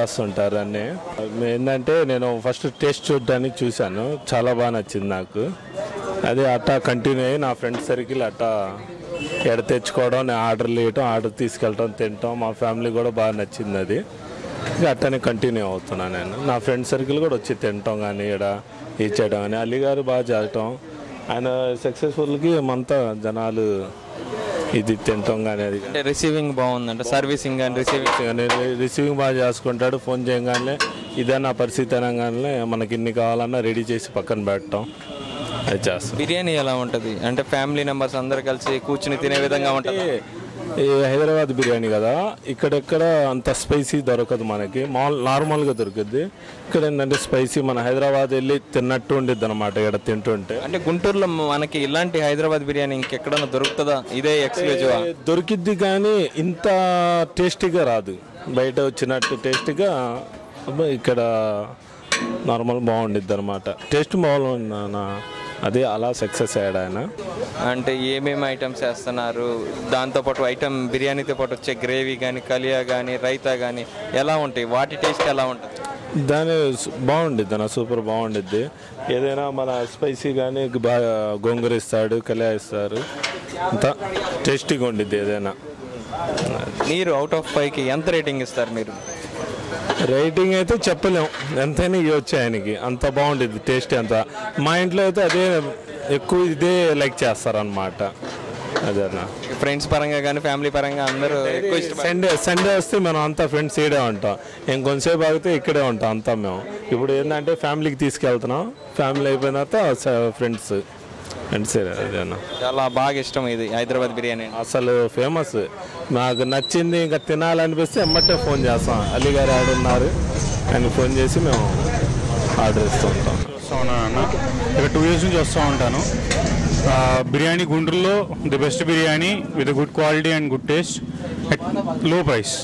వస్తుంటారు అన్నీ. ఏంటంటే నేను ఫస్ట్ టేస్ట్ చూడడానికి చూశాను, చాలా బాగా నచ్చింది నాకు. అదే అట్టా కంటిన్యూ అయ్యి నా ఫ్రెండ్స్ సర్కిల్ అట్టా ఎడ తెచ్చుకోవడం, నేను ఆర్డర్లు వేయటం, ఆర్డర్ తీసుకెళ్ళటం, తినటం, మా ఫ్యామిలీ కూడా బాగా నచ్చింది. అది అట్టనే కంటిన్యూ అవుతున్నాను నేను. నా ఫ్రెండ్ సర్కిల్ కూడా వచ్చి తినటం కానీ ఇక్కడ ఇచ్చేయడం కానీ. అలీ గారు బాగా చేయటం, ఆయన సక్సెస్ఫుల్కి అంతా జనాలు ఇది తినటం కానీ. అది రిసీవింగ్ బాగుందంటే సర్వీసింగ్ కానీ రిసీవింగ్ బాగా చేసుకుంటాడు. ఫోన్ చేయగానే ఇదే నా పరిస్థితి అనగానే మనకి ఇన్ని కావాలన్నా రెడీ చేసి పక్కన పెట్టడం అది చేస్తాం. బిర్యానీ ఎలా ఉంటుంది అంటే ఫ్యామిలీ మెంబర్స్ అందరు కలిసి కూర్చుని తినే విధంగా ఉంటుంది. ఈ హైదరాబాద్ బిర్యానీ కదా, ఇక్కడెక్కడ అంత స్పైసీ దొరకదు మనకి, నార్మల్గా దొరుకుద్ది. ఇక్కడ ఏంటంటే స్పైసీ మన హైదరాబాద్ వెళ్ళి తిన్నట్టు ఉండిద్ది అనమాట ఇక్కడ తింటుంటే. అంటే గుంటూరులో మనకి ఇలాంటి హైదరాబాద్ బిర్యానీ ఇంకెక్కడన్నా దొరుకుతుందా? ఇదే ఎక్స్క్లూజివ్ దొరికిద్ది కానీ ఇంత టేస్టీగా రాదు. బయట వచ్చినట్టు టేస్టీగా ఇక్కడ నార్మల్ బాగుండిద్ది అనమాట. టేస్ట్ బాగుంది, అదే అలా సక్సెస్ అయ్యాడు ఆయన. అంటే ఏమేమి ఐటమ్స్ వేస్తున్నారు? దాంతోపాటు ఐటమ్ బిర్యానీతో పాటు వచ్చే గ్రేవీ కానీ, కలియా కానీ, రైతా కానీ ఎలా ఉంటాయి? వాటి టేస్ట్ ఎలా ఉంటుంది? దాని బాగుండిద్ది అన్న, సూపర్ బాగుండిద్ది. ఏదైనా మన స్పైసీ కానీ బాగా గోంగూర ఇస్తాడు, కలియా ఇస్తారు, అంతా టేస్టీగా ఉండిద్ది ఏదైనా. మీరు అవుట్ ఆఫ్ 5కి ఎంత రేటింగ్ ఇస్తారు మీరు? రేటింగ్ అయితే చెప్పలేం, ఎంతైనా ఇవ్వచ్చు ఆయనకి, అంత బాగుండేది టేస్ట్. అంత మా ఇంట్లో అయితే అదే ఎక్కువ ఇదే లైక్ చేస్తారనమాట. అదే అన్న, ఫ్రెండ్స్ పరంగా కానీ ఫ్యామిలీ పరంగా అందరూ ఎక్కువ ఇష్టం. సండే వస్తే మనం అంతా ఫ్రెండ్స్ ఇక్కడే ఉంటాం, ఇంకొంచెంసేపు ఆగితే ఇక్కడే ఉంటాం అంతా మేము. ఇప్పుడు ఏంటంటే ఫ్యామిలీకి తీసుకెళ్తున్నాం, ఫ్యామిలీ అయిపోయిన తర్వాత ఫ్రెండ్స్ అదే అన్న. చాలా బాగా ఇష్టం ఇది హైదరాబాద్ బిర్యానీ, అసలు ఫేమస్. నాకు నచ్చింది ఇంకా తినాలనిపిస్తే ఎమ్మటే ఫోన్ చేస్తాం, అలీ గారు ఆడున్నారు ఆయన ఫోన్ చేసి మేము ఆర్డర్ ఇస్తూ ఉంటాం. వస్తూ ఉన్నాను అన్న, ఇక్కడ 2 years నుంచి వస్తూ ఉంటాను. బిర్యానీ గుంటూరులో the best biryani with good quality and good taste at లో ప్రైస్.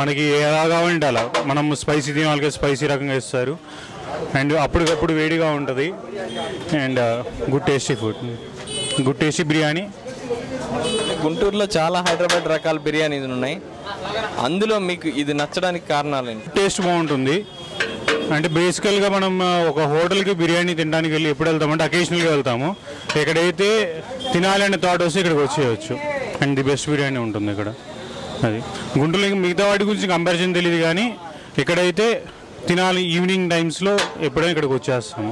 మనకి ఎలా కావాలంటే అలా, మనం స్పైసీ తినే వాళ్ళకి స్పైసీ రకంగా ఇస్తారు, అండ్ అప్పటికప్పుడు వేడిగా ఉంటుంది, and good tasty food, good tasty biryani. గుంటూరులో చాలా హైదరాబాద్ రకాల బిర్యానీలు ఉన్నాయి, అందులో మీకు ఇది నచ్చడానికి కారణాలు ఏంటి? టేస్ట్ బాగుంటుంది. అంటే బేసికల్గా మనం ఒక హోటల్కి బిర్యానీ తినడానికి వెళ్ళి ఎప్పుడు వెళ్తామంటే అకేషనల్గా వెళ్తాము. ఎక్కడైతే తినాలనే థాట్ వస్తే ఇక్కడికి వచ్చేయచ్చు, అండ్ ది బెస్ట్ బిర్యానీ ఉంటుంది ఇక్కడ. అది గుంటూరులో మిగతా వాటి గురించి కంపారిజన్ తెలియదు, కానీ ఇక్కడైతే తినాలి ఈవినింగ్ టైమ్స్లో ఎప్పుడైనా ఇక్కడికి వచ్చేస్తాము.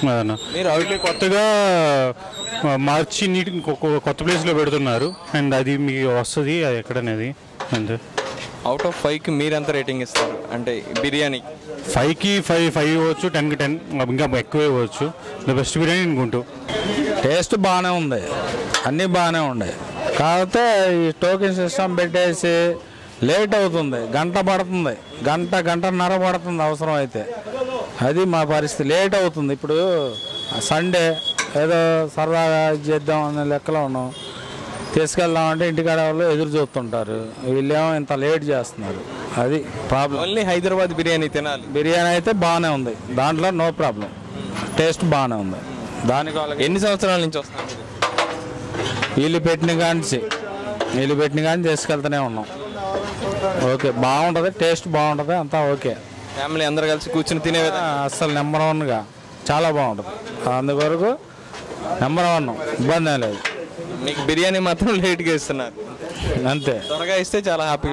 అదన్నా మీరు అవుట్లే కొత్తగా మార్చి నీటి కొత్త ప్లేస్లో పెడుతున్నారు, అండ్ అది మీకు వస్తుంది అది ఎక్కడనేది అంతే. అవుట్ ఆఫ్ 5కి మీరు ఎంత రేటింగ్ ఇస్తారు అంటే బిర్యానీ? 5కి 5 ఇవ్వచ్చు, 10కి 10, ఇంకా ఎక్కువ ఇవ్వచ్చు. The best biryani in Guntur. Taste బాగానే ఉంది, అన్నీ బాగానే ఉన్నాయి. కాకపోతే ఈ టోకెన్ సిస్టమ్ పెట్టేసి లేట్ అవుతుంది, గంట పడుతుంది, గంటన్నర పడుతుంది అవసరం అయితే. అది మా పరిస్థితి, లేట్ అవుతుంది. ఇప్పుడు సండే ఏదో సరదాగా చేద్దాం అనే లెక్కలో ఉన్నాం, తీసుకెళ్దామంటే ఇంటికాడ వాళ్ళు ఎదురు చూస్తుంటారు, వీళ్ళేమో ఇంత లేట్ చేస్తున్నారు, అది ప్రాబ్లం. ఓన్లీ హైదరాబాద్ బిర్యానీ తినాలి. బిర్యానీ అయితే బాగానే ఉంది, దాంట్లో నో ప్రాబ్లం, టేస్ట్ బాగానే ఉంది. దానికి ఎన్ని సంవత్సరాల నుంచి వస్తున్నారు? వీళ్ళు పెట్టిన కానీ తీసుకెళ్తూనే ఉన్నాం. ఓకే, బాగుంటుంది, టేస్ట్ బాగుంటుంది, అంతా ఓకే. ఫ్యామిలీ అందరు కలిసి కూర్చుని తినే అస్సలు నెంబర్ 1గా చాలా బాగుంటుంది, అందువరకు నెంబర్ 1, ఇబ్బంది ఏం లేదు. మీకు బిర్యానీ మాత్రం లేట్గా ఇస్తున్నారు అంతే, త్వరగా ఇస్తే చాలా హ్యాపీ.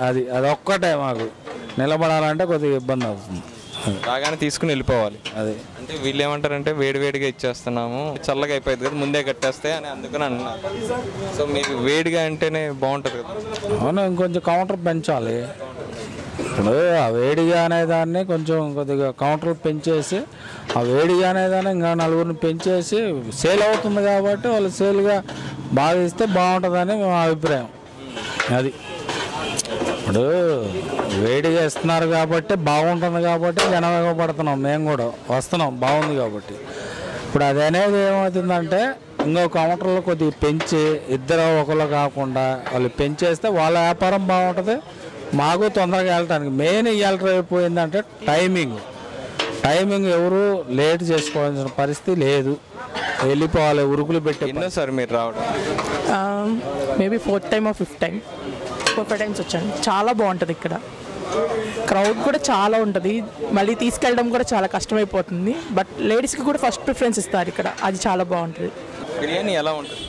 అది ఒక్కటే మాకు నిలబడాలంటే కొద్దిగా ఇబ్బంది అవుతుంది, బాగానే తీసుకుని వెళ్ళిపోవాలి. అది అంటే వీళ్ళు ఏమంటారంటే వేడివేడిగా ఇచ్చేస్తున్నాము, చల్లగా అయిపోయింది కదా ముందే కట్టేస్తే అని అందుకని అంటున్నారు. సో మీకు వేడిగా అంటేనే బాగుంటుంది కదా? అవును, ఇంకొంచెం కౌంటర్ పెంచాలి. ఇప్పుడు ఆ వేడిగా అనేదాన్ని కొంచెం కొద్దిగా కౌంటర్ పెంచేసి, ఆ వేడిగా అనేదాన్ని ఇంకా 4 పెంచేసి సేల్ అవుతుంది కాబట్టి వాళ్ళు సేల్గా బాగా ఇస్తే బాగుంటుందని మా అభిప్రాయం. అది ఇప్పుడు వేడిగా ఇస్తున్నారు కాబట్టి బాగుంటుంది కాబట్టి జనవేగపడుతున్నాం, మేము కూడా వస్తున్నాం బాగుంది కాబట్టి. ఇప్పుడు అది అనేది ఏమవుతుందంటే ఇంకో కౌంటర్లో కొద్దిగా పెంచి ఇద్దరు ఒకళ్ళు కాకుండా వాళ్ళు పెంచేస్తే వాళ్ళ వ్యాపారం బాగుంటుంది, మాకు తొందరగా వెళ్ళటానికి. మెయిన్ ఇవాళ అయిపోయిందంటే టైమింగ్ ఎవరు లేట్ చేసుకోవాల్సిన పరిస్థితి లేదు, వెళ్ళిపోవాలి ఉరుకులు పెట్టి. సార్ మీరు రావడం maybe 4th time or 5th time 4 times వచ్చాను. చాలా బాగుంటుంది ఇక్కడ, క్రౌడ్ కూడా చాలా ఉంటుంది, మళ్ళీ తీసుకెళ్ళడం కూడా చాలా కష్టమైపోతుంది. బట్ లేడీస్కి కూడా ఫస్ట్ ప్రిఫరెన్స్ ఇస్తారు ఇక్కడ, అది చాలా బాగుంటుంది. బిర్యానీ ఎలా ఉంటుంది?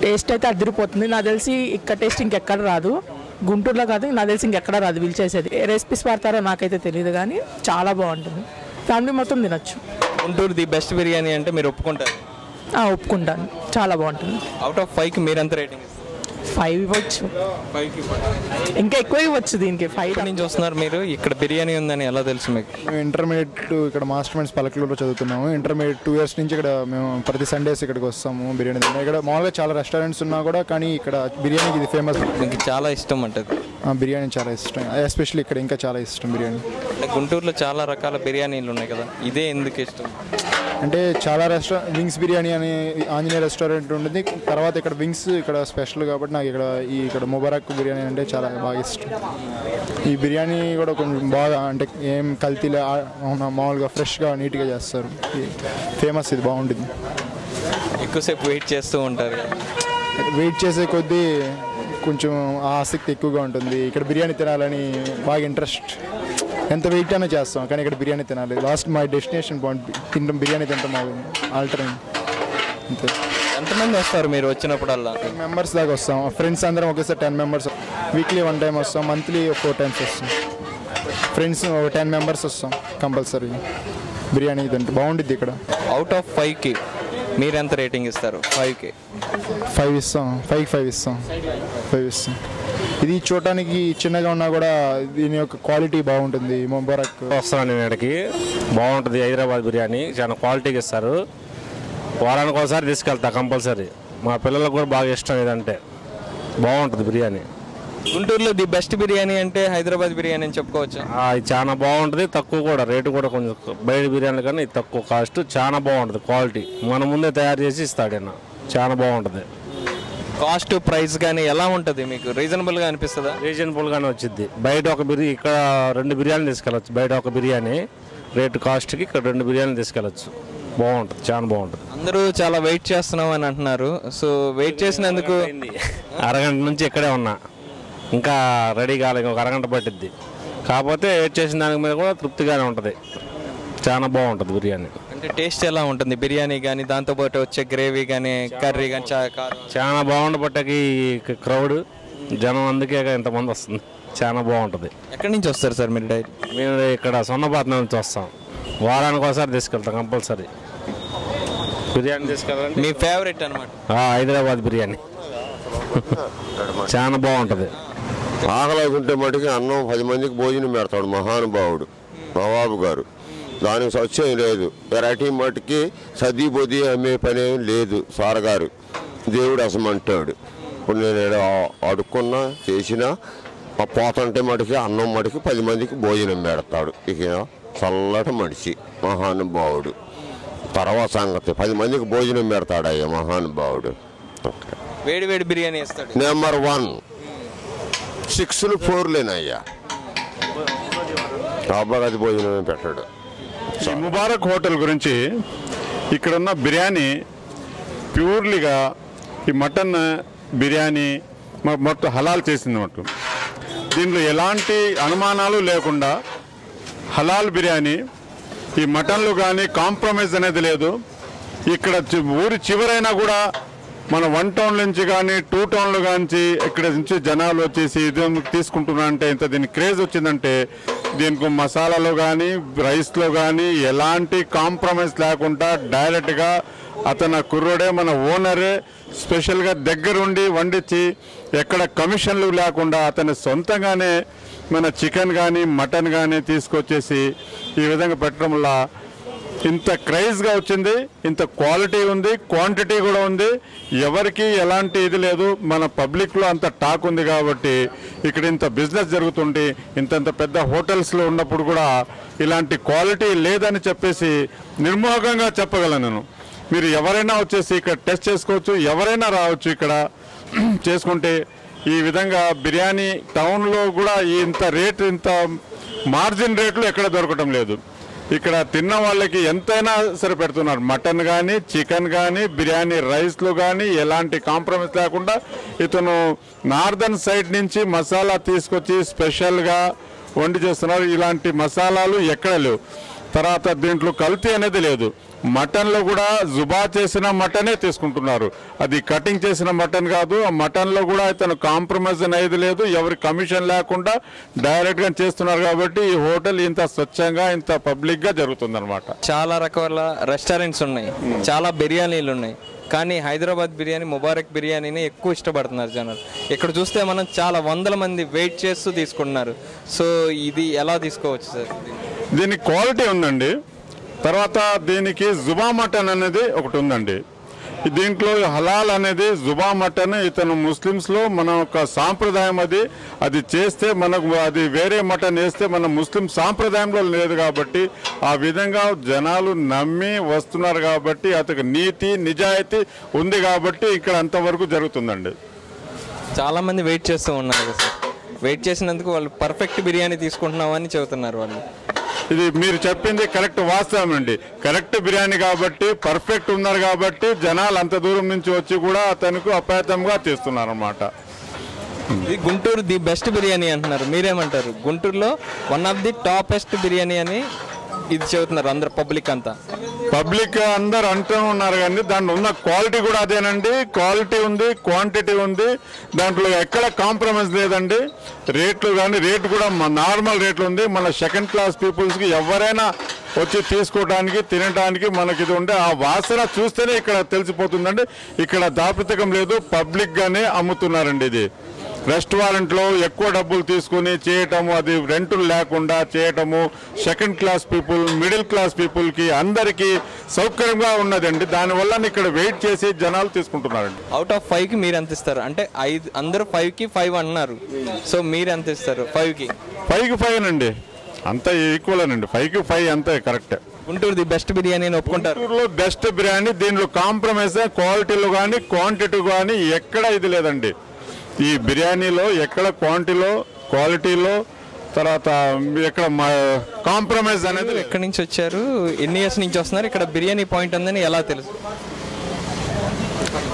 టేస్ట్ అయితే అదిరిపోతుంది. నాకు తెలిసి ఇక్కడ టేస్ట్ ఇంకెక్కడ రాదు, గుంటూరులో కాదు, నాకు తెలిసి ఇంకెక్కడ రాదు వీళ్ళు చేసేది. ఏ రెసిపీస్ వాడతారో నాకైతే తెలియదు, కానీ చాలా బాగుంటుంది. ఫ్యామిలీ మొత్తం తినొచ్చు. గుంటూరు ది బెస్ట్ బిర్యానీ అంటే మీరు ఒప్పుకుంటారు? ఒప్పుకుంటాను, చాలా బాగుంటుంది. అవుట్ ఆఫ్ 5కి మీరు ఎంత రేటింగ్ ఇస్తారు? 5 ఇవ్వచ్చు, 5కి ఇంకా ఎక్కువ ఇవ్వచ్చు దీనికి. 5 ఎక్కడి నుంచి వస్తున్నారు మీరు? ఇక్కడ బిర్యానీ ఉందని ఎలా తెలుసు మీకు? మేము ఇంటర్మీడియట్ ఇక్కడ మాస్టర్ మైండ్స్ పలకలూరులో చదువుతున్నాము. ఇంటర్మీడియట్ 2 years నుంచి ఇక్కడ మేము ప్రతి సండేస్ ఇక్కడికి వస్తాము బిర్యానీ తిన్నాం. ఇక్కడ మామూలుగా చాలా రెస్టారెంట్స్ ఉన్నా కూడా, కానీ ఇక్కడ బిర్యానీకి ఇది ఫేమస్. మీకు చాలా ఇష్టం అంటది? బిర్యానీ చాలా ఇష్టం, ఎస్పెషల్లీ ఇక్కడ ఇంకా చాలా ఇష్టం బిర్యానీ. గుంటూరులో చాలా రకాల బిర్యానీలు ఉన్నాయి కదా, ఇదే ఎందుకు ఇష్టం? అంటే చాలా వింగ్స్ బిర్యానీ అని ఆంజనేయ రెస్టారెంట్ ఉంటుంది, తర్వాత ఇక్కడ వింగ్స్ ఇక్కడ స్పెషల్ కాబట్టి నాకు ఇక్కడ ముబారక్ బిర్యానీ అంటే చాలా బాగా ఇష్టం. ఈ బిర్యానీ కూడా కొంచెం బాగా అంటే ఏం కల్తీలో మామూలుగా ఫ్రెష్గా నీట్గా చేస్తారు. ఫేమస్, ఇది బాగుంటుంది. ఎక్కువసేపు వెయిట్ చేస్తూ ఉంటారు? వెయిట్ చేసే కొద్దీ కొంచెం ఆసక్తి ఎక్కువగా ఉంటుంది. ఇక్కడ బిర్యానీ తినాలని బాగా ఇంట్రెస్ట్, ఎంత వెయిట్ అయినా చేస్తాం, కానీ ఇక్కడ బిర్యానీ తినాలి. లాస్ట్ మై డెస్టినేషన్ పాయింట్ తింటాం, బిర్యానీ తింటాం. ఆల్టర్నేట్ అంతే. ఎంతమంది వస్తారు మీరు వచ్చినప్పుడల్లా? 10 members దాకా వస్తాం. ఫ్రెండ్స్ అందరం ఒకేసారి 10 members. వీక్లీ 1 time వస్తాం, మంత్లీ 4 times వస్తాం. ఫ్రెండ్స్ 10 members వస్తాం కంపల్సరీ. బిర్యానీ తింటే బాగుంటుంది ఇక్కడ. అవుట్ ఆఫ్ 5కి మీరు ఎంత రేటింగ్ ఇస్తారు? 5కి 5 ఇస్తాం. 5కి 5 ఇస్తాం. 5 ఇస్తాం. ఇది చూడటానికి చిన్నగా ఉన్నా కూడా దీని యొక్క క్వాలిటీ బాగుంటుంది. ముబారక్ వస్తాను నేను ఇక్కడికి, బాగుంటుంది. హైదరాబాద్ బిర్యానీ చాలా క్వాలిటీగా ఇస్తారు. వారానికి ఒకసారి తీసుకెళ్తా కంపల్సరీ. మా పిల్లలకు కూడా బాగా ఇష్టం, ఇదంటే బాగుంటుంది బిర్యానీ. గుంటూరులో ది బెస్ట్ బిర్యానీ అంటే హైదరాబాద్ బిర్యానీ అని చెప్పుకోవచ్చు. ఇది చాలా బాగుంటుంది, తక్కువ కూడా రేటు కూడా కొంచెం బయట బిర్యానీ కానీ ఇది తక్కువ కాస్ట్, చాలా బాగుంటుంది. క్వాలిటీ మన ముందే తయారు చేసి ఇస్తాడైనా, చాలా బాగుంటుంది. కాస్ట్ ప్రైస్ కానీ ఎలా ఉంటుంది మీకు? రీజనబుల్గా అనిపిస్తుందా? రీజనబుల్గానే వచ్చింది. బయట ఒక ఇక్కడ 2 బిర్యానీ తీసుకెళ్ళచ్చు. బయట ఒక బిర్యానీ రేటు కాస్ట్కి ఇక్కడ 2 బిర్యానీ తీసుకెళ్ళచ్చు. బాగుంటుంది, చాలా బాగుంటుంది. అందరూ చాలా వెయిట్ చేస్తున్నాం అని అంటున్నారు. సో వెయిట్ చేసినందుకు అరగంట నుంచి ఇక్కడే ఉన్నా, ఇంకా రెడీ కాలేదు, ఒక అరగంట పట్టిద్ది. కాకపోతే వెయిట్ చేసిన దాని మీద కూడా తృప్తిగానే ఉంటుంది, చాలా బాగుంటుంది బిర్యానీ. అంటే టేస్ట్ ఎలా ఉంటుంది బిర్యానీ కానీ, దాంతోపాటు వచ్చే గ్రేవీ కానీ, కర్రీ కానీ? చాలా బాగుంటుంది. పట్టకి క్రౌడ్ జనం, అందుకే ఇంతమంది వస్తుంది, చాలా బాగుంటుంది. ఎక్కడి నుంచి వస్తారు సార్ మీరు డైలీ? మేము ఇక్కడ సొన్నపాట్నం నుంచి వస్తాం, వారానికి ఒకసారి తీసుకెళ్తాం కంపల్సరీ. బిర్యానీ తీసుకెళ్ళాలంటే మీ ఫేవరెట్ అనమాట హైదరాబాద్ బిర్యానీ, చాలా బాగుంటుంది. ఆకలి ఉంటే మటుకి అన్నం 10 మందికి భోజనం పెడతాడు మహానుభావుడు నవాబు గారు. దానికి సత్యం లేదు. వెరైటీ మటుకి సది బొది అమ్మే పని ఏం లేదు సార్ గారు. దేవుడు అసమంటాడు. ఇప్పుడు నేను అడుక్కున్నా చేసినా పోతుంటే మటుకి అన్నం మటుకి 10 మందికి భోజనం పెడతాడు. ఇక చల్లటి మనిషి మహానుభావుడు. తర్వాత సంగతి 10 మందికి భోజనం పెడతాడు అయ్యా మహానుభావుడు. వేడి వేడి బిర్యానీ ఇస్తాడు. నెంబర్ 1 6లు 4లేనయ్యా, అబ్బాగది భోజనమే పెట్టాడు. ఈ ముబారక్ హోటల్ గురించి, ఇక్కడున్న బిర్యానీ ప్యూర్లీగా ఈ మటన్ బిర్యానీ మొత్తం హలాల్ చేసింది మొత్తం. దీంట్లో ఎలాంటి అనుమానాలు లేకుండా హలాల్ బిర్యానీ. ఈ మటన్లు కానీ కాంప్రమైజ్ అనేది లేదు. ఇక్కడ ఊరి చివరైనా కూడా మన 1 town నుంచి కానీ 2 towns కానీ ఇక్కడ నుంచి జనాలు వచ్చేసి ఇది తీసుకుంటున్నారంటే ఇంత దీనికి క్రేజ్ వచ్చిందంటే దీనికి మసాలాలో కానీ రైస్లో కానీ ఎలాంటి కాంప్రమైజ్ లేకుండా డైరెక్ట్గా అతను కుర్రోడే మన ఓనరే స్పెషల్గా దగ్గరుండి వండించి ఎక్కడ కమిషన్లు లేకుండా అతని సొంతంగానే మన చికెన్ కానీ మటన్ కానీ తీసుకొచ్చేసి ఈ విధంగా పెట్టడం వల్ల ఇంత క్రైజ్గా వచ్చింది. ఇంత క్వాలిటీ ఉంది, క్వాంటిటీ కూడా ఉంది. ఎవరికి ఎలాంటి ఇది లేదు. మన పబ్లిక్లో అంత టాక్ ఉంది కాబట్టి ఇక్కడ ఇంత బిజినెస్ జరుగుతుంది. ఇంతంత పెద్ద హోటల్స్లో ఉన్నప్పుడు కూడా ఇలాంటి క్వాలిటీ లేదని చెప్పేసి నిర్మోహంగా చెప్పగలను నేను. మీరు ఎవరైనా వచ్చేసి ఇక్కడ టెస్ట్ చేసుకోవచ్చు, ఎవరైనా రావచ్చు ఇక్కడ చేసుకుంటే. ఈ విధంగా బిర్యానీ టౌన్లో కూడా ఇంత రేటు, ఇంత మార్జిన్ రేట్లు ఎక్కడ దొరకటం లేదు. ఇక్కడ తిన్న వాళ్ళకి ఎంతైనా సరే పెడుతున్నారు. మటన్ కానీ చికెన్ కానీ బిర్యానీ రైస్లు కానీ ఎలాంటి కాంప్రమైజ్ లేకుండా ఇతను నార్దర్న్ సైడ్ నుంచి మసాలా తీసుకొచ్చి స్పెషల్గా వండి చేస్తున్నారు. ఇలాంటి మసాలాలు ఎక్కడ లేవు. తర్వాత దీంట్లో కల్తీ అనేది లేదు. మటన్లో కూడా జుబా చేసిన మటనే తీసుకుంటున్నారు, అది కటింగ్ చేసిన మటన్ కాదు. ఆ మటన్లో కూడా ఇతను కాంప్రమైజ్ అనేది లేదు, ఎవరి కమిషన్ లేకుండా డైరెక్ట్గా చేస్తున్నారు. కాబట్టి ఈ హోటల్ ఇంత స్వచ్ఛంగా ఇంత పబ్లిక్గా జరుగుతుందన్నమాట. చాలా రకాల రెస్టారెంట్స్ ఉన్నాయి, చాలా బిర్యానీలు ఉన్నాయి, కానీ హైదరాబాద్ బిర్యానీ, ముబారక్ బిర్యానీని ఎక్కువ ఇష్టపడుతున్నారు జనాలు. ఇక్కడ చూస్తే మనం చాలా వందల మంది వెయిట్ చేస్తూ తీసుకుంటున్నారు. సో ఇది ఎలా తీసుకోవచ్చు సార్? దీనికి క్వాలిటీ ఉందండి. తర్వాత దీనికి జుబా మటన్ అనేది ఒకటి ఉందండి. దీంట్లో హలాల్ అనేది జుబా మటన్ ఇతను ముస్లిమ్స్లో మన ఒక సాంప్రదాయం, అది చేస్తే మనకు అది వేరే మటన్ వేస్తే మన ముస్లిం సాంప్రదాయంలో లేదు. కాబట్టి ఆ విధంగా జనాలు నమ్మి వస్తున్నారు. కాబట్టి అతనికి నీతి నిజాయితీ ఉంది కాబట్టి ఇక్కడ అంతవరకు జరుగుతుందండి. చాలామంది వెయిట్ చేస్తూ ఉన్నారు కదా సార్, వెయిట్ చేసినందుకు వాళ్ళు పర్ఫెక్ట్ బిర్యానీ తీసుకుంటున్నామని చెబుతున్నారు వాళ్ళు. ఇది మీరు చెప్పింది కరెక్ట్, వాస్తవం అండి. కరెక్ట్ బిర్యానీ కాబట్టి పర్ఫెక్ట్ ఉన్నారు కాబట్టి జనాలు అంత దూరం నుంచి వచ్చి కూడా అతనికి అపాయతంగా తీస్తున్నారు అన్నమాట. ఇది గుంటూరు ది బెస్ట్ బిర్యానీ అంటున్నారు, మీరేమంటారు? గుంటూరులో one of the toppest biryani అని ఇది చెబుతున్నారు అందరు, పబ్లిక్ అందరు అంటూ ఉన్నారు. కానీ దాంట్లో ఉన్న క్వాలిటీ కూడా అదేనండి. క్వాలిటీ ఉంది, క్వాంటిటీ ఉంది, దాంట్లో ఎక్కడ కాంప్రమైజ్ లేదండి. రేట్లు కానీ రేట్ కూడా నార్మల్ రేట్లు ఉంది. మన సెకండ్ క్లాస్ పీపుల్స్కి ఎవరైనా వచ్చి తీసుకోవడానికి తినడానికి మనకి ఇది ఉండే ఆ వాసన చూస్తేనే ఇక్కడ తెలిసిపోతుందండి. ఇక్కడ దాపరికం లేదు, పబ్లిక్గానే అమ్ముతున్నారండి. ఇది రెస్టారెంట్లో ఎక్కువ డబ్బులు తీసుకుని చేయటము, అది రెంటులు లేకుండా చేయటము, second class people, middle class పీపుల్కి అందరికీ సౌకర్యంగా ఉన్నదండి. దానివల్ల ఇక్కడ వెయిట్ చేసి జనాలు తీసుకుంటున్నారండి. అవుట్ ఆఫ్ 5కి మీరు ఎంత ఇస్తారు? అంటే 5 అందరూ 5కి 5 అన్నారు, సో మీరు ఎంత ఇస్తారు? 5కి 5 అండి, అంత ఈక్వల్ అండి. 5కి 5 అంతే correct. Guntur the best biryani అని ఒప్పుకుంటారు? గుంటూరులో బెస్ట్ బిర్యానీ, దీనిలో కాంప్రమైజ్ క్వాలిటీలో కానీ క్వాంటిటీ కానీ ఎక్కడ ఇది లేదండి. ఈ బిర్యానీలో ఎక్కడ క్వాలిటీలో తర్వాత ఎక్కడ కాంప్రమైజ్ అనేది. ఎక్కడి నుంచి వచ్చారు, ఎన్ని ఇయర్స్ నుంచి వస్తున్నారు? ఇక్కడ బిర్యానీ పాయింట్ ఉందని ఎలా తెలుసు?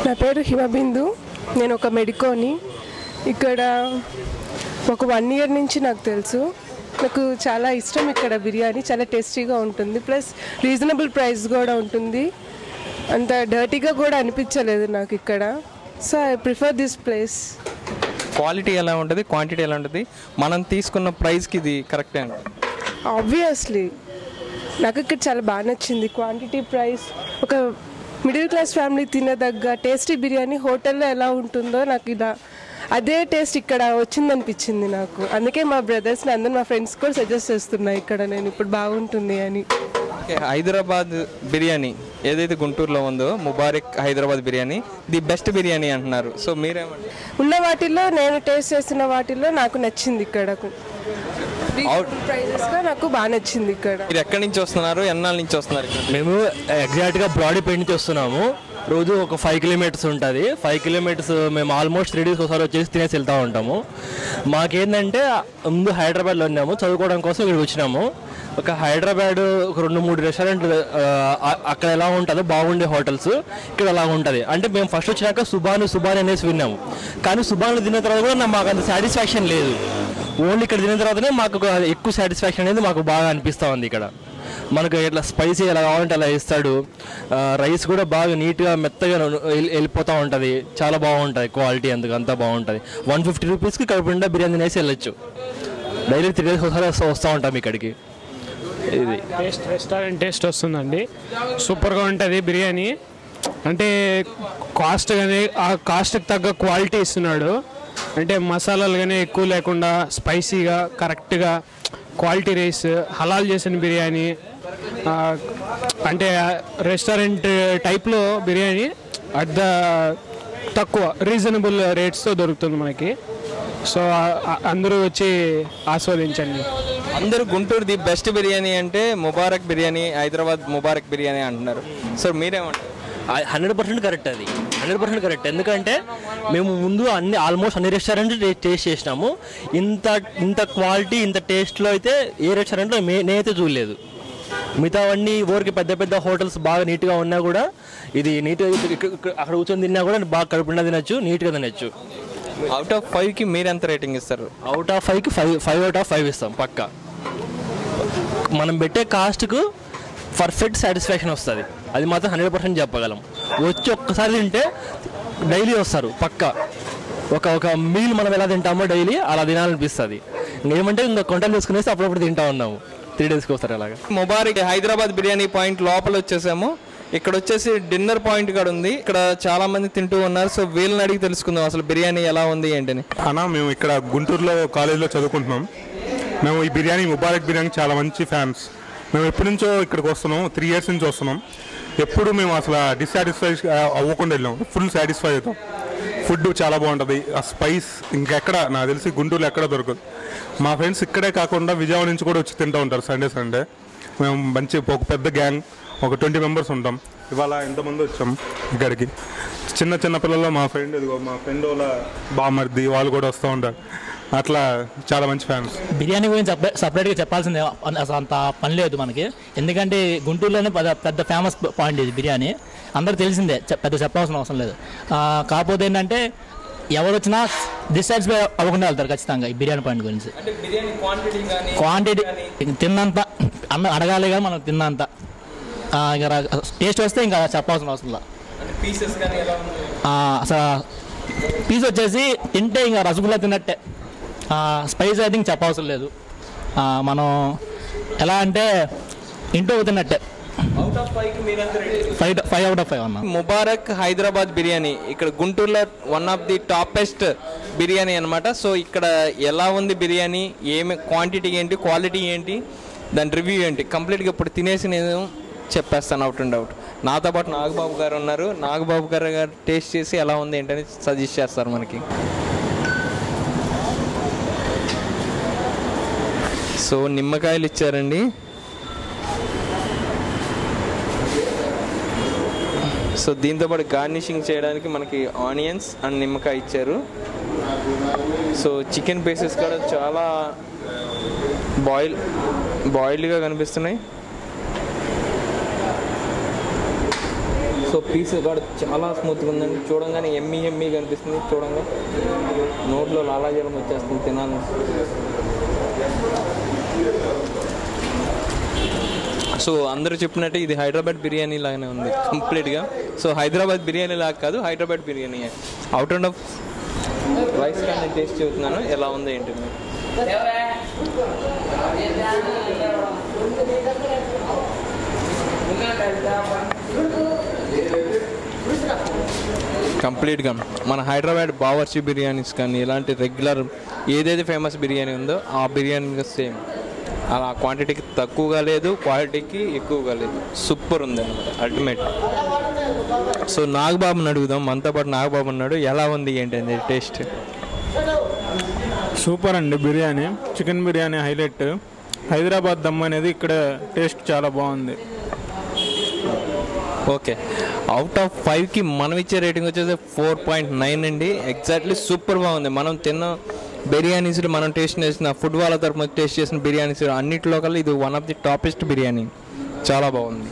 నా పేరు హిమబిందు, నేను ఒక మెడికోని. ఇక్కడ ఒక 1 ఇయర్ నుంచి నాకు తెలుసు. నాకు చాలా ఇష్టం ఇక్కడ బిర్యానీ, చాలా టేస్టీగా ఉంటుంది, ప్లస్ రీజనబుల్ ప్రైస్ కూడా ఉంటుంది. అంత డర్టీగా కూడా అనిపించలేదు నాకు ఇక్కడ. So I prefer this place. Quality ఎలా ఉంటుంది, క్వాంటిటీ ఎలా ఉంటుంది? మనం తీసుకున్న ప్రైస్కి ఇది కరెక్టే అండి? ఆబ్వియస్లీ నాకు ఇక్కడ చాలా బాగా నచ్చింది. క్వాంటిటీ, ప్రైస్, ఒక మిడిల్ క్లాస్ ఫ్యామిలీ తినదగ్గ టేస్టీ బిర్యానీ హోటల్లో ఎలా ఉంటుందో నాకు ఇలా అదే టేస్ట్ ఇక్కడ వచ్చిందనిపించింది నాకు. అందుకే మా బ్రదర్స్ని అందరూ, మా ఫ్రెండ్స్ కూడా సజెస్ట్ చేస్తున్నా ఇక్కడ నేను ఇప్పుడు బాగుంటుంది అని. హైదరాబాద్ బిర్యానీ ఏదైతే గుంటూరులో ఉందో, ముబారక్ హైదరాబాద్ బిర్యానీ ది బెస్ట్ బిర్యానీ అంటున్నారు. సో మీరేమంటారు? ఉన్న వాటిల్లో నేను టేస్ట్ చేసిన వాటిల్లో నాకు నచ్చింది ఇక్కడ. ప్రైజెస్గా నాకు బాగా నచ్చింది ఇక్కడ. మీరు ఎక్కడి నుంచి వస్తున్నారు, ఎన్నాళ్ళ నుంచి వస్తున్నారు? మేము ఎగ్జాక్ట్గా బ్రాడీపేట నుంచి వస్తున్నాము. రోజు ఒక 5 కిలోమీటర్స్ ఉంటుంది. 5 కిలోమీటర్స్ మేము ఆల్మోస్ట్ 3 డేస్ ఒకసారి వచ్చేసి తినేసి వెళ్తూ ఉంటాము. మాకేంటంటే ముందు హైదరాబాద్లో ఉన్నాము, చదువుకోవడం కోసం ఇక్కడికి వచ్చినాము. ఒక హైదరాబాద్ ఒక 2-3 రెస్టారెంట్లు అక్కడ ఎలా ఉంటుందో బాగుండే హోటల్స్ ఇక్కడ అలా ఉంటుంది. అంటే మేము ఫస్ట్ వచ్చినాక సుబాన్ అనేసి విన్నాము, కానీ సుబాన్లో తిన్న తర్వాత కూడా మాకు అంత సాటిస్ఫాక్షన్ లేదు. ఓన్లీ ఇక్కడ తిన్న తర్వాతనే మాకు ఎక్కువ సాటిస్ఫాక్షన్ అనేది మాకు బాగా అనిపిస్తూ ఉంది. ఇక్కడ మనకు ఇట్లా స్పైసీ ఎలా కావాలంటే అలా ఇస్తాడు. రైస్ కూడా బాగా నీట్గా మెత్తగా వెళ్ళిపోతూ ఉంటుంది, చాలా బాగుంటుంది. క్వాలిటీ అంతా బాగుంటుంది. 150 రూపీస్కి కడుపు నిండా బిర్యానీ వేసి వెళ్ళొచ్చు. డైలీ 3 డేస్ ఒకసారి వస్తూ ఉంటాం ఇక్కడికి. ఇది రెస్టారెంట్ టేస్ట్ వస్తుందండి, సూపర్గా ఉంటుంది బిర్యానీ. అంటే కాస్ట్ కానీ ఆ కాస్ట్కి తగ్గ క్వాలిటీ ఇస్తున్నాడు. అంటే మసాలాలు కానీ ఎక్కువ లేకుండా స్పైసీగా కరెక్ట్గా క్వాలిటీ రైస్, హలాల్ చేసిన బిర్యానీ, అంటే రెస్టారెంట్ టైప్లో బిర్యానీ అట్ ద తక్కువ రీజనబుల్ రేట్స్తో దొరుకుతుంది మనకి. సో అందరూ వచ్చి ఆస్వాదించండి. అందరూ గుంటూరు ది బెస్ట్ బిర్యానీ అంటే ముబారక్ బిర్యానీ, హైదరాబాద్ ముబారక్ బిర్యానీ అంటున్నారు. సో మీరేమంటారు? 100% కరెక్ట్, అది 100% కరెక్ట్. ఎందుకంటే మేము ముందు ఆల్మోస్ట్ అన్ని రెస్టారెంట్లు టేస్ట్ చేసినాము. ఇంత క్వాలిటీ, ఇంత టేస్ట్లో అయితే ఏ రెస్టారెంట్లో నేనైతే చూడలేదు. మిగతావన్నీ ఊరికి పెద్ద హోటల్స్ బాగా నీట్గా ఉన్నా కూడా ఇది నీట్గా అక్కడ కూర్చొని తిన్నా కూడా బాగా కడుపుండా తినచ్చు, నీట్గా తినచ్చు. అవుట్ ఆఫ్ 5కి మీరు ఎంత రేటింగ్ ఇస్తారు? అవుట్ ఆఫ్ 5కి 5 అవుట్ ఆఫ్ 5 ఇస్తాం పక్కా. మనం పెట్టే కాస్ట్కు పర్ఫెక్ట్ సాటిస్ఫాక్షన్ వస్తుంది, అది మాత్రం 100% చెప్పగలం. వచ్చి ఒక్కసారి తింటే డైలీ వస్తారు పక్కా. ఒక మీల్ మనం ఎలా తింటామో డైలీ అలా తినాలనిపిస్తుంది. ఏమంటే ఇంకా కొంటలు తీసుకునేసి అప్పుడప్పుడు తింటా ఉన్నాము 3 డేస్కి వస్తారు అలాగా. ముబారక్ హైదరాబాద్ బిర్యానీ పాయింట్ లోపల వచ్చేసాము. ఇక్కడ వచ్చేసి డిన్నర్ పాయింట్ కూడా ఉంది. ఇక్కడ చాలా మంది తింటూ ఉన్నారు. సో వీళ్ళని అడిగి తెలుసుకుందాం అసలు బిర్యానీ ఎలా ఉంది ఏంటని. అన్న మేము ఇక్కడ గుంటూరులో కాలేజ్లో చదువుకుంటున్నాం. మేము ఈ బిర్యానీ ముబారక్ బిర్యానీ చాలా మంచి ఫ్యాన్స్. మేము ఎప్పటి నుంచో ఇక్కడికి వస్తున్నాం, 3 years నుంచి వస్తున్నాం. ఎప్పుడు మేము అసలు డిస్సాటిస్ఫై అవ్వకుండా వెళ్ళాం, ఫుల్ సాటిస్ఫై అవుతాం. ఫుడ్ చాలా బాగుంటుంది, ఆ స్పైస్ ఇంకెక్కడ నాకు తెలిసి గుంటూరులో ఎక్కడ దొరకదు. మా ఫ్రెండ్స్ ఇక్కడే కాకుండా విజయవాడ నుంచి కూడా వచ్చి తింటూ ఉంటారు సండే. మేము మంచి ఒక పెద్ద గ్యాంగ్, ఒక 20 members ఉంటాం. ఇవాళ ఎంతమంది వచ్చాం ఇక్కడికి. చిన్న పిల్లల్లో మా ఫ్రెండ్ వాళ్ళ బామర్ది వాళ్ళు కూడా వస్తూ ఉంటారు. అట్లా చాలా మంచి ఫ్యాన్స్. బిర్యానీ గురించి సపరేట్గా చెప్పాల్సిందే అసలు అంత పని లేదు మనకి, ఎందుకంటే గుంటూరులోనే పెద్ద ఫేమస్ పాయింట్ ఇది బిర్యానీ, అందరూ తెలిసిందే, పెద్ద చెప్పాల్సిన అవసరం లేదు. కాకపోతే ఏంటంటే ఎవరు వచ్చినా డిస్సాటిస్ఫై అవ్వకుండా వెళ్తారు ఖచ్చితంగా ఈ బిర్యానీ పాయింట్ గురించి. క్వాంటిటీ తిన్నంత అడగాలి కానీ మనం తిన్నంత, ఇంకా టేస్ట్ వస్తే ఇంకా చెప్పాల్సిన అవసరం లేదు. అసలు పీస్ వచ్చేసి తింటే ఇంకా రసగుల్లా తిన్నట్టే, స్పైస్ అయితే ఇంక చెప్పవసరం లేదు. మనం ఎలా అంటే ఇంట్లో తిన్నట్టే. 5 out of 5 అన్న. ముబారక్ హైదరాబాద్ బిర్యానీ ఇక్కడ గుంటూరులో one of the toppest biryani అనమాట. సో ఇక్కడ ఎలా ఉంది బిర్యానీ, ఏమి క్వాంటిటీ ఏంటి, క్వాలిటీ ఏంటి, దాని రివ్యూ ఏంటి, కంప్లీట్గా ఇప్పుడు తినేసి నేను చెప్పేస్తాను అవుట్ అండ్ అవుట్. నాతో పాటు నాగబాబు గారు ఉన్నారు. నాగబాబు గారు టేస్ట్ చేసి ఎలా ఉంది ఏంటని సజెస్ట్ చేస్తారు మనకి. సో నిమ్మకాయలు ఇచ్చారండి. సో దీంతోపాటు గార్నిషింగ్ చేయడానికి మనకి ఆనియన్స్ అండ్ నిమ్మకాయ ఇచ్చారు. సో చికెన్ పీసెస్ కూడా చాలా బాయిల్డ్గా కనిపిస్తున్నాయి. సో పీస్ కూడా చాలా స్మూత్గా ఉందండి, చూడంగానే ఎమ్మీ కనిపిస్తుంది. చూడంగా నోట్లో లాలాజలం వచ్చేస్తుంది తినాలి. సో అందరూ చెప్పినట్టు ఇది హైదరాబాద్ బిర్యానీ లాగానే ఉంది కంప్లీట్గా. సో హైదరాబాద్ బిర్యానీ లాగా కాదు, Hyderabad biryani. Out and of rice కానీ టేస్ట్ చెబుతున్నాను ఎలా ఉంది ఏంటి. కంప్లీట్గా మన హైదరాబాద్ బావర్చి బిర్యానీస్ కానీ ఇలాంటి రెగ్యులర్ ఏదైతే ఫేమస్ బిర్యానీ ఉందో ఆ బిర్యానీ సేమ్ అలా క్వాంటిటీకి తక్కువగా లేదు, క్వాలిటీకి ఎక్కువగా లేదు. సూపర్ ఉంది అన్నమాట, అల్టిమేట్. సో నాగబాబుని అడుగుదాం, మనతో పాటు నాగబాబు అన్నాడు. ఎలా ఉంది ఏంటండి టేస్ట్? సూపర్ అండి బిర్యానీ. Chicken biryani highlight. హైదరాబాద్ దమ్ అనేది ఇక్కడ టేస్ట్ చాలా బాగుంది. ఓకే, అవుట్ ఆఫ్ 5కి మనం ఇచ్చే రేటింగ్ వచ్చేసి 4.9 అండి. ఎగ్జాక్ట్లీ సూపర్ బాగుంది. మనం తిన్న బిర్యానీస్, మనం టేస్ట్ చేసిన ఫుడ్ వాళ్ళ తరఫున టేస్ట్ చేసిన బిర్యానీస్ అన్నింటిలో కల్లా ఇది one of the toppest biryani. చాలా బాగుంది.